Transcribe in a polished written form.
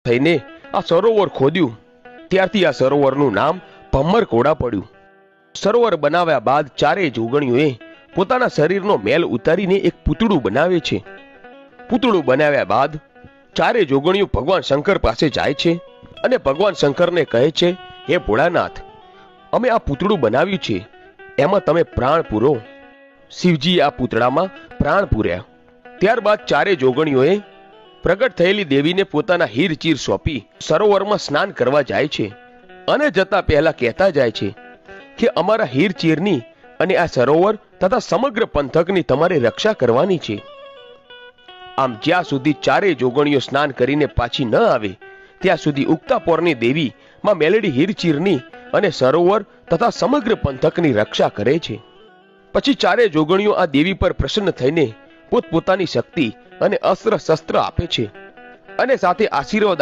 થઈને આ સરોવર ખોદ્યું, ત્યારથી આ સરોવરનું નામ ભમ્મરકોડા પડ્યું. સરોવર બનાવ્યા બાદ ચારેય જોગણીઓએ પોતાના શરીરનો મેલ ઉતારીને એક પૂતળું બનાવે છે. પૂતળું બનાવ્યા બાદ ચારે જોગણીઓ ભગવાન શંકર પાસે જાય છે અને ભગવાન શંકરને કહે છે, હે ભોળાનાથ, અમે આ પૂતળું બનાવ્યું છે, એમાં તમે પ્રાણ પૂરો. શિવજીએ આ પૂતળામાં પ્રાણ પૂર્યા. ત્યારબાદ ચારે જોગણીઓએ પ્રગટ થયેલી દેવીને પોતાના હીરચીર સોંપી સરોવરમાં સ્નાન કરવા જાય છે અને જતા પહેલા કહેતા જાય છે કે અમારા હીરચીરની અને આ સરોવર તથા સમગ્ર પંથકની તમારે રક્ષા કરવાની છે. આમ જ્યાં સુધી ચારેય જોગણીઓ સ્નાન કરીને પાછી ન આવે ત્યાં સુધી ઉગતા પોરની દેવી માં મેલડી હીરચીરની અને સરોવર તથા સમગ્ર પંથકની રક્ષા કરે છે. પછી ચારેય જોગણીઓ આ દેવી પર પ્રસન્ન થઈને પોતપોતાની શક્તિ અને અસ્ત્ર શસ્ત્ર આપે છે અને સાથે આશીર્વાદ